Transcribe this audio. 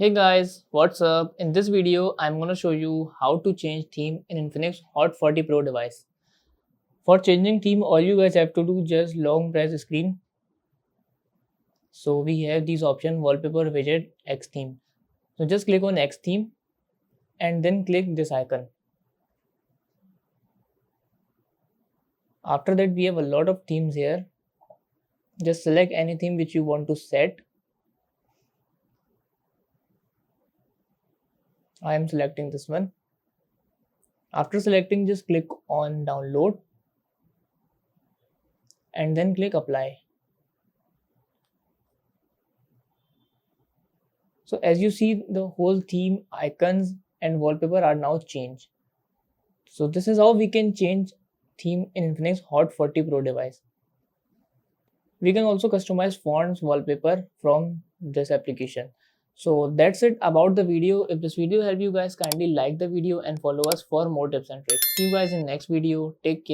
Hey guys, what's up? In this video, I'm gonna show you how to change theme in Infinix Hot 40 Pro device. For changing theme, all you guys have to do just long press screen. So we have these option wallpaper widget X theme. So just click on X theme and then click this icon. After that, we have a lot of themes here. Just select any theme which you want to set. I am selecting this one. After selecting, just click on download and then click apply. So as you see, the whole theme, icons and wallpaper are now changed. So this is how we can change theme in Infinix Hot 40 Pro device. We can also customize fonts, wallpaper from this application. So that's it about the video. If this video helped you guys, kindly like the video and follow us for more tips and tricks. See you guys in next video. Take care.